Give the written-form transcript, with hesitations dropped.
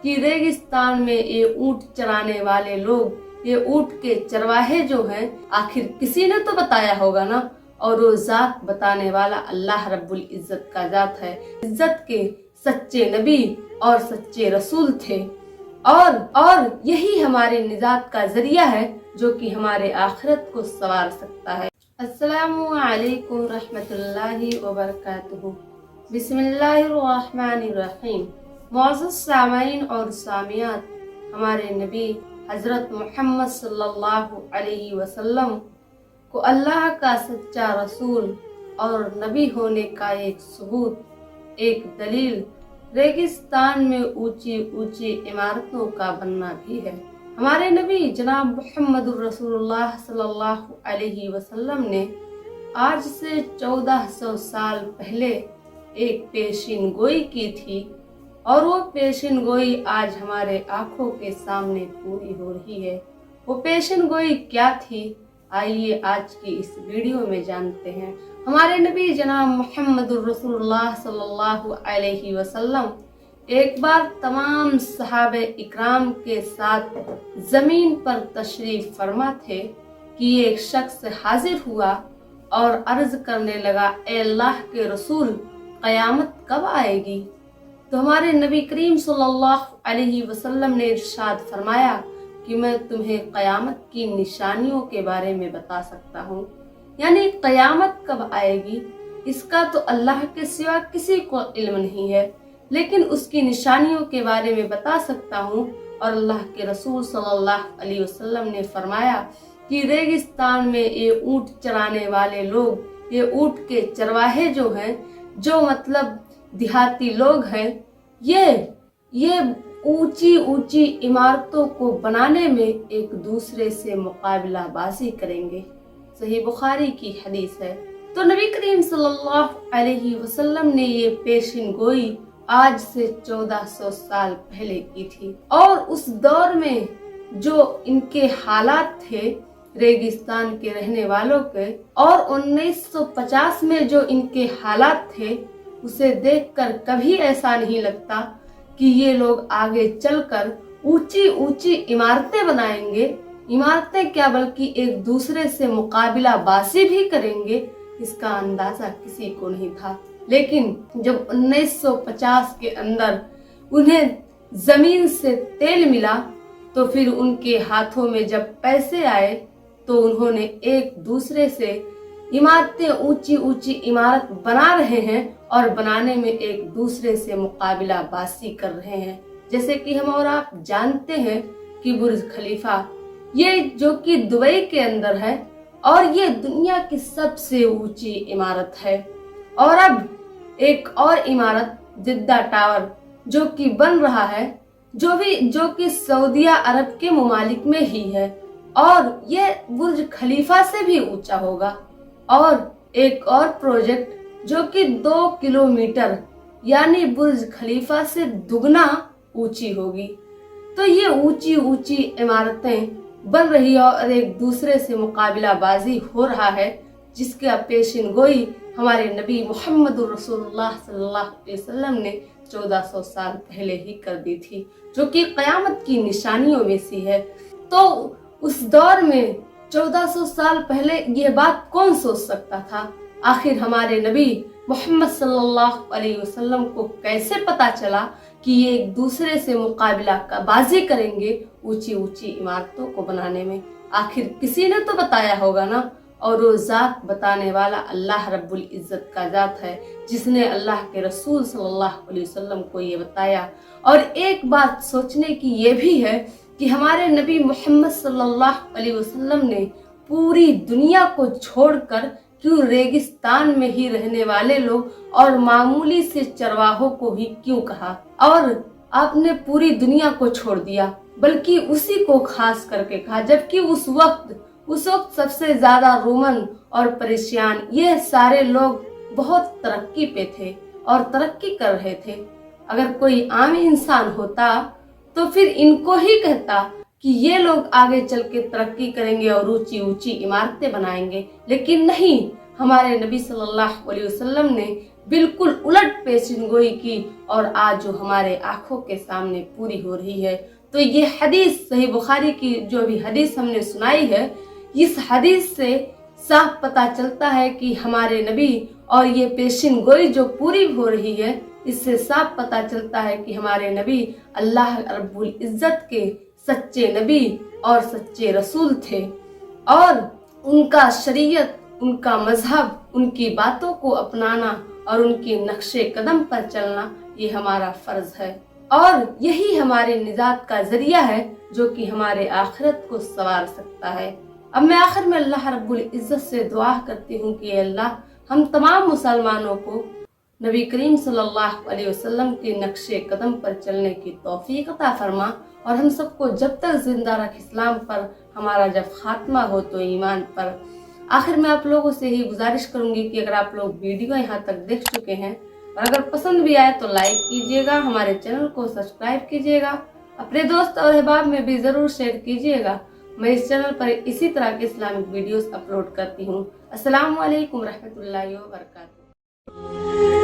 कि रेगिस्तान में ये ऊंट चराने वाले लोग, ये ऊंट के चरवाहे जो हैं, आखिर किसी ने तो बताया होगा ना। और वो जात बताने वाला अल्लाह रब्बुल इज्जत का जात है। इज्जत के सच्चे नबी और सच्चे रसूल थे और यही हमारे निजात का जरिया है जो कि हमारे आखिरत को संवार सकता है। अस्सलामु अलैकुम रहमतुल्लाहि व बरकातुहू। बिस्मिल्लाहिर्रहमानिर्रहीम। मुअज़्ज़ज़ सामीन और सामियात, हमारे नबी हजरत मोहम्मद सल्लल्लाहु अलैहि वसल्लम को अल्लाह का सच्चा रसूल और नबी होने का एक सबूत, एक दलील रेगिस्तान में ऊंची ऊंची इमारतों का बनना भी है। हमारे नबी जनाब मुहम्मदुर रसूलुल्लाह सल्लल्लाहु अलैहि वसल्लम ने आज से 1400 साल पहले एक पेशिन गोई की थी और वो पेशिन गोई आज हमारे आंखों के सामने पूरी हो रही है। वो पेशिन गोई क्या थी, आइए आज की इस वीडियो में जानते हैं। हमारे नबी जनाब मुहम्मदुर रसूलुल्लाह सल्लल्लाहु अलैहि वसल्लम एक बार तमाम सहाबे इकराम के साथ जमीन पर तशरीफ फरमा थे कि एक शख्स हाजिर हुआ और अर्ज करने लगा, ए अल्लाह के रसूल, क़यामत कब आएगी? तो हमारे नबी करीम सल्लल्लाहु अलैहि वसल्लम ने इरशाद फरमाया कि मैं तुम्हें क़यामत की निशानियों के बारे में बता सकता हूँ। यानी क़यामत कब आएगी इसका तो अल्लाह के सिवा किसी को इल्म नहीं है, लेकिन उसकी निशानियों के बारे में बता सकता हूँ। और अल्लाह के रसूल सल्लल्लाहु अलैहि वसल्लम ने फरमाया कि रेगिस्तान में ये ऊंट चराने वाले लोग, ये ऊंट के चरवाहे जो हैं, जो मतलब देहाती लोग हैं, ये ऊंची ऊंची इमारतों को बनाने में एक दूसरे से मुकाबला बाजी करेंगे। सही बुखारी की हदीस है। तो नबी करीम सल्लल्लाहु अलैहि वसल्लम ने ये पेशिन गोई आज से 1400 साल पहले की थी। और उस दौर में जो इनके हालात थे रेगिस्तान के रहने वालों के, और 1950 में जो इनके हालात थे, उसे देखकर कभी ऐसा नहीं लगता कि ये लोग आगे चलकर ऊंची ऊंची इमारतें बनाएंगे। इमारतें क्या बल्कि एक दूसरे से मुकाबला बाजी भी करेंगे, इसका अंदाजा किसी को नहीं था। लेकिन जब 1950 के अंदर उन्हें जमीन से तेल मिला, तो फिर उनके हाथों में जब पैसे आए तो उन्होंने एक दूसरे से इमारतें, ऊंची ऊंची इमारत बना रहे हैं और बनाने में एक दूसरे से मुकाबला बाजी कर रहे हैं। जैसे कि हम और आप जानते हैं कि बुर्ज खलीफा, ये जो कि दुबई के अंदर है और ये दुनिया की सबसे ऊंची इमारत है। और अब एक और इमारत जिद्दा टावर जो कि बन रहा है, जो कि सऊदिया अरब के मुमालिक में ही है, और ये बुर्ज खलीफा से भी ऊंचा होगा। और एक और प्रोजेक्ट जो कि 2 किलोमीटर यानी बुर्ज खलीफा से दुगना ऊंची होगी। तो ये ऊंची ऊंची इमारतें बन रही है और एक दूसरे से मुकाबला बाजी हो रहा है, जिसका पेशिन गोई हमारे नबी मुहम्मदुर रसूलुल्लाह सल्लल्लाहु अलैहि वसल्लम ने 1400 साल पहले ही कर दी थी, जो कि क़यामत की निशानियों में से है। तो उस दौर में 1400 साल पहले ये बात कौन सोच सकता था? आखिर हमारे नबी मोहम्मद सल्लल्लाहु अलैहि वसल्लम को कैसे पता चला कि ये एक दूसरे से मुकाबला का बाजी करेंगे ऊंची ऊंची इमारतों को बनाने में? आखिर किसी ने तो बताया होगा ना। और वो जात बताने वाला अल्लाह रब्बुल इज्जत का जात है, जिसने अल्लाह के रसूल सल्लल्लाहु अलैहि वसल्लम को ये बताया। और एक बात सोचने की ये भी है कि हमारे नबी मोहम्मद सल्लल्लाहु अलैहि वसल्लम ने पूरी दुनिया को छोड़कर क्यों रेगिस्तान में ही रहने वाले लोग और मामूली से चरवाहों को ही क्यों कहा? और आपने पूरी दुनिया को छोड़ दिया, बल्कि उसी को खास करके कहा, जबकि उस वक्त सबसे ज्यादा रोमन और परेशियान ये सारे लोग बहुत तरक्की पे थे और तरक्की कर रहे थे। अगर कोई आम इंसान होता तो फिर इनको ही कहता कि ये लोग आगे चल के तरक्की करेंगे और ऊंची ऊंची इमारतें बनाएंगे, लेकिन नहीं। हमारे नबी सल्लल्लाहु अलैहि वसल्लम ने बिल्कुल उलट पेशिन गोई की और आज जो हमारे आंखों के सामने पूरी हो रही है। तो ये हदीस सही बुखारी की जो भी हदीस हमने सुनाई है, इस हदीस से साफ पता चलता है कि हमारे नबी और ये पेशिन गोई जो पूरी हो रही है, इससे साफ पता चलता है कि हमारे नबी अल्लाह रब्बुल इज्जत के सच्चे नबी और सच्चे रसूल थे और उनका शरीयत, उनका मजहब, उनकी बातों को अपनाना और उनके नक्शे कदम पर चलना ये हमारा फर्ज है और यही हमारे निजात का जरिया है जो कि हमारे आखिरत को संवार सकता है। अब मैं आखिर में अल्लाह रब्बुल इज्जत से दुआ करती हूँ कि अल्लाह हम तमाम मुसलमानों को नबी करीम सल्लल्लाहु अलैहि वसल्लम के नक्शे कदम पर चलने की तौफीक अता फरमा और हम सबको जब तक जिंदा रख इस्लाम पर, हमारा जब खात्मा हो तो ईमान पर। आखिर में आप लोगों से ही गुजारिश करूंगी कि अगर आप लोग वीडियो यहाँ तक देख चुके हैं और अगर पसंद भी आए तो लाइक कीजिएगा, हमारे चैनल को सब्सक्राइब कीजिएगा, अपने दोस्त और अहबाब में भी जरूर शेयर कीजिएगा। मैं इस चैनल पर इसी तरह के इस्लामिक वीडियोस अपलोड करती हूँ। अस्सलामु अलैकुम रहमतुल्लाहि व बरकातुहू।